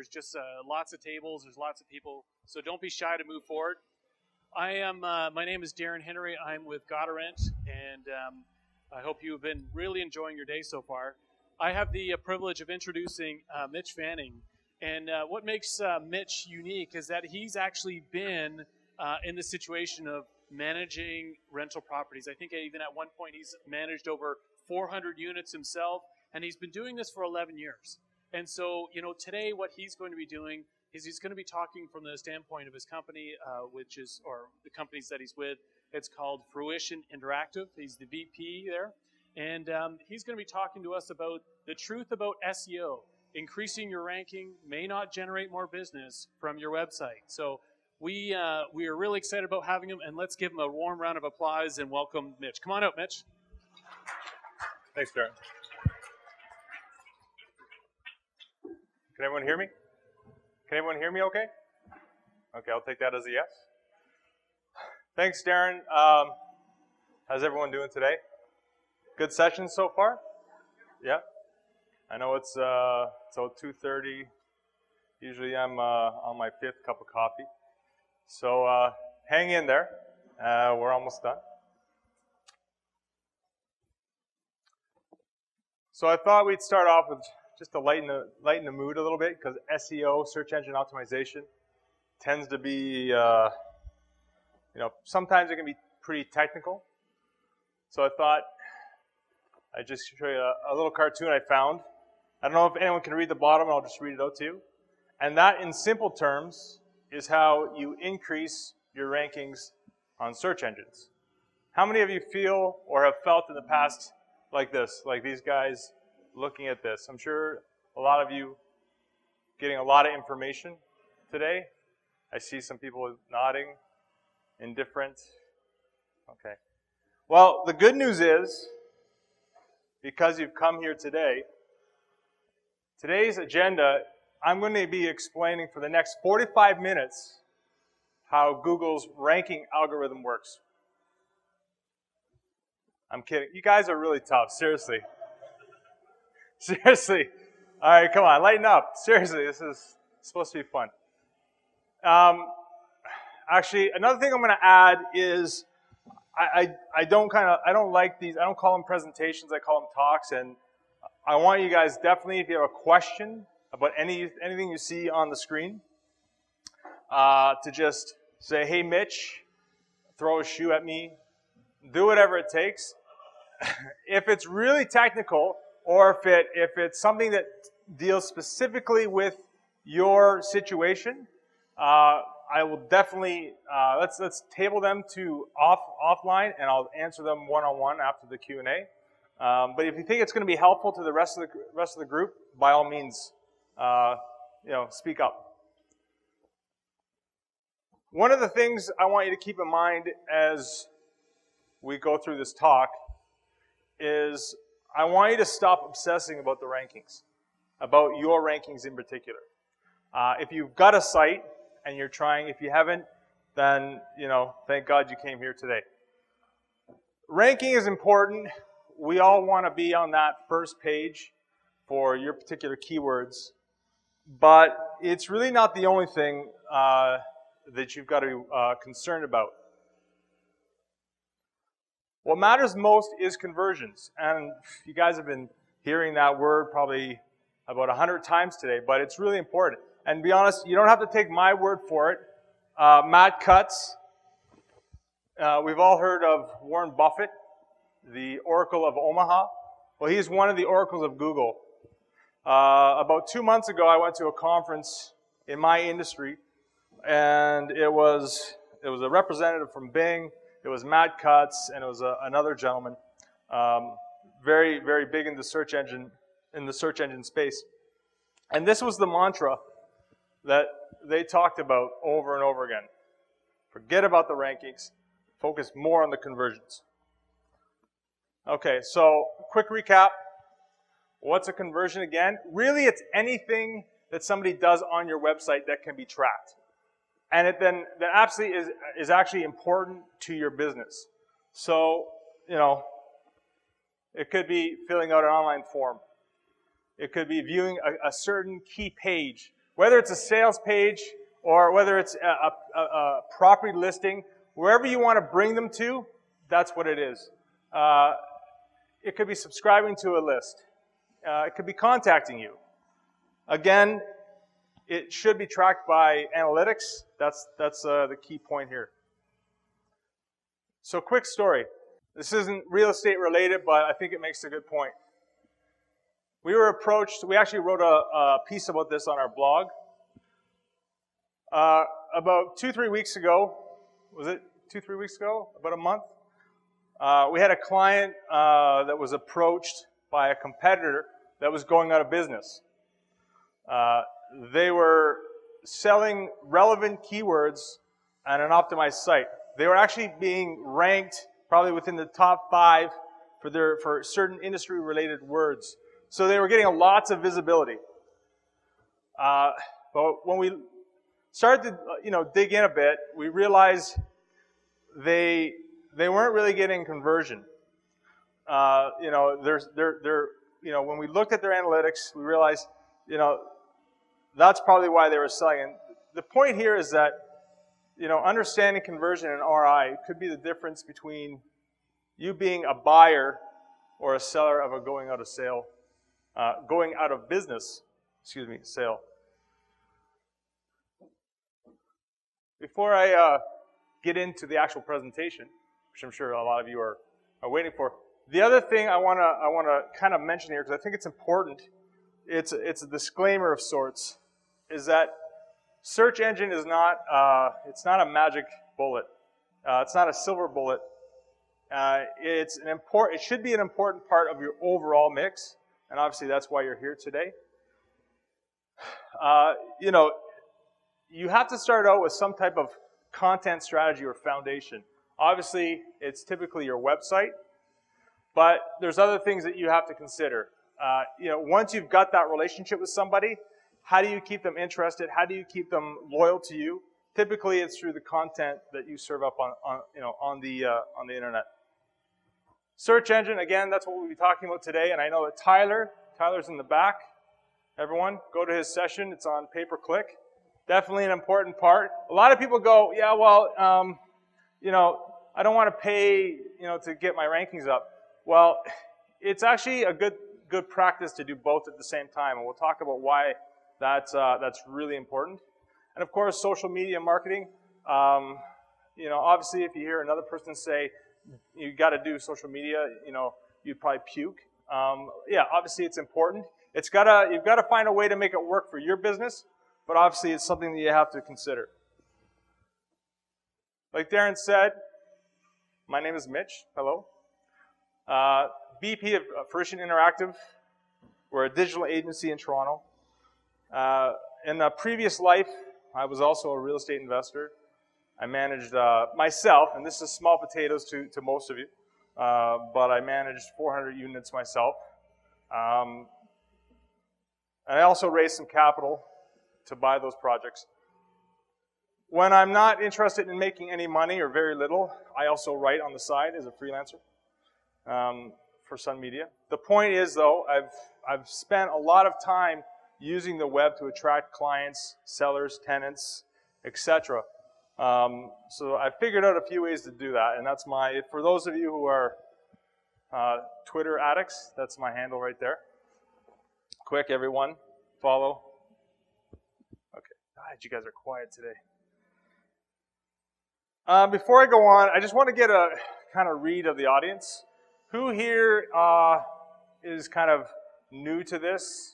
There's just lots of tables. There's lots of people. So don't be shy to move forward. My name is Darren Henry. I'm with Godarent, and I hope you've been really enjoying your day so far. I have the privilege of introducing Mitch Fanning. And what makes Mitch unique is that he's actually been in the situation of managing rental properties. I think even at one point he's managed over 400 units himself, and he's been doing this for 11 years. And so, today what he's going to be doing is he's going to be talking from the standpoint of his company, or the companies that he's with. It's called Fruition Interactive. He's the VP there. And he's going to be talking to us about the truth about SEO. Increasing your ranking may not generate more business from your website. So we are really excited about having him, and let's give him a warm round of applause and welcome Mitch. Come on out, Mitch. Thanks, Darren. Can everyone hear me? Can everyone hear me okay? Okay, I'll take that as a yes. Thanks, Darren. How's everyone doing today? Good session so far? Yeah? I know it's 2:30. Usually I'm on my 5th cup of coffee. So hang in there. We're almost done. So I thought we'd start off with just to lighten the mood a little bit, because SEO, search engine optimization, tends to be, sometimes it can be pretty technical. So I thought I'd just show you a little cartoon I found. I don't know if anyone can read the bottom, I'll just read it out to you. And that, in simple terms, is how you increase your rankings on search engines. How many of you feel or have felt in the past like this, like these guys looking at this? I'm sure a lot of you getting a lot of information today. I see some people nodding, indifferent. Okay. Well, the good news is, because you've come here today, today's agenda, I'm going to be explaining for the next 45 minutes how Google's ranking algorithm works. I'm kidding. You guys are really tough. Seriously. Seriously. All right, come on. Lighten up. Seriously, this is supposed to be fun. Actually, another thing I'm going to add is I don't like these. I don't call them presentations. I call them talks. And I want you guys definitely, if you have a question about anything you see on the screen, to just say, "Hey, Mitch," throw a shoe at me, do whatever it takes. If it's really technical, or if it's something that deals specifically with your situation, I will definitely let's table them to offline, and I'll answer them one-on-one after the Q&A. But if you think it's going to be helpful to the rest of the group, by all means, speak up. One of the things I want you to keep in mind as we go through this talk is I want you to stop obsessing about the rankings, about your rankings in particular. If you've got a site and you're trying, if you haven't, then, thank God you came here today. Ranking is important. We all want to be on that first page for your particular keywords, but it's really not the only thing that you've got to be concerned about. What matters most is conversions, and you guys have been hearing that word probably about 100 times today, but it's really important. And to be honest, you don't have to take my word for it. Matt Cutts, we've all heard of Warren Buffett, the Oracle of Omaha. Well, he's one of the oracles of Google. About 2 months ago, I went to a conference in my industry, and it was a representative from Bing. It was Matt Cutts, and it was another gentleman, very, very big in the search engine space. And this was the mantra that they talked about over and over again. Forget about the rankings. Focus more on the conversions. Okay, so quick recap. What's a conversion again? Really, it's anything that somebody does on your website that can be tracked. And that absolutely is actually important to your business. So, it could be filling out an online form. It could be viewing a certain key page Whether it's a sales page or whether it's a property listing, wherever you want to bring them to, that's what it is. It could be subscribing to a list. It could be contacting you. Again, it should be tracked by analytics. That's the key point here. So quick story. This isn't real estate related, but I think it makes a good point. We were approached, we actually wrote a piece about this on our blog. About 2-3 weeks ago, was it 2-3 weeks ago? About a month? We had a client that was approached by a competitor that was going out of business. They were selling relevant keywords on an optimized site. They were actually being ranked probably within the top 5 for certain industry-related words. So they were getting lots of visibility. But when we started to dig in a bit, we realized they weren't really getting conversion. When we looked at their analytics, we realized, that's probably why they were selling. And the point here is that, understanding conversion and ROI could be the difference between you being a buyer or a seller of a going out of business, sale. Before I get into the actual presentation, which I'm sure a lot of you are waiting for, the other thing I want to kind of mention here, because I think it's important, it's a disclaimer of sorts, is that search engine is not it's not a magic bullet. It's not a silver bullet. It should be an important part of your overall mix, and obviously that's why you're here today. You have to start out with some type of content strategy or foundation. Obviously, it's typically your website, but there's other things that you have to consider. Once you've got that relationship with somebody, how do you keep them interested? How do you keep them loyal to you? Typically, it's through the content that you serve up on the internet. Search engine, again, that's what we'll be talking about today. And I know that Tyler's in the back. Everyone, go to his session. It's on pay-per-click. Definitely an important part. A lot of people go, yeah, well, I don't want to pay, to get my rankings up. Well, it's actually a good practice to do both at the same time, and we'll talk about why that's really important. And of course, social media marketing. Obviously, if you hear another person say you got to do social media, you'd probably puke. Obviously, it's important. You've got to find a way to make it work for your business, but obviously, it's something that you have to consider. Like Darren said, my name is Mitch. Hello. VP of Fruition Interactive. We're a digital agency in Toronto. In a previous life, I was also a real estate investor. I managed myself, and this is small potatoes to most of you, but I managed 400 units myself. And I also raised some capital to buy those projects. When I'm not interested in making any money or very little, I also write on the side as a freelancer for Sun Media. The point is, though, I've spent a lot of time using the web to attract clients, sellers, tenants, etc. So I figured out a few ways to do that, and for those of you who are Twitter addicts, that's my handle right there. Quick, everyone, follow. Okay, God, you guys are quiet today. Before I go on, I just want to get a kind of read of the audience. Who here is kind of new to this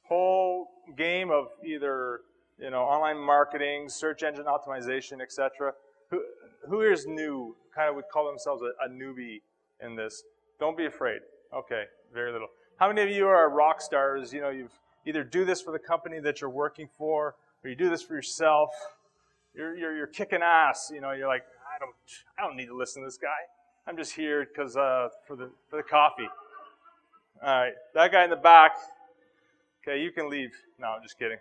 whole game of either online marketing, search engine optimization, etc.? Who here is new? Kind of would call themselves a newbie in this. Don't be afraid. Okay, very little. How many of you are rock stars? You've either do this for the company that you're working for, or you do this for yourself. You're kicking ass. You're like, I don't need to listen to this guy. I'm just here because for the coffee. All right, that guy in the back. Okay, you can leave. No, I'm just kidding.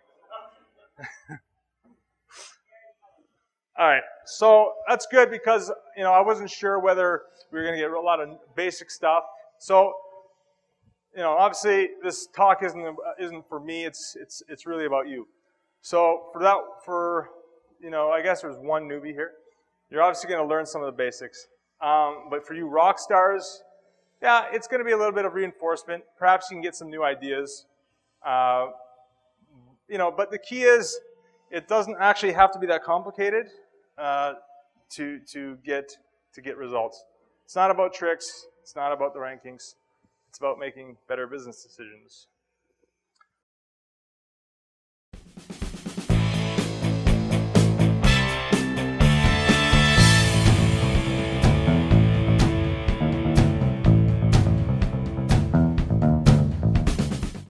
All right, so that's good because I wasn't sure whether we were going to get a lot of basic stuff. So obviously this talk isn't for me. It's really about you. So I guess there's one newbie here. You're obviously going to learn some of the basics. But for you rock stars, yeah, it's going to be a little bit of reinforcement. Perhaps you can get some new ideas. But the key is, it doesn't actually have to be that complicated to get results. It's not about tricks. It's not about the rankings. It's about making better business decisions.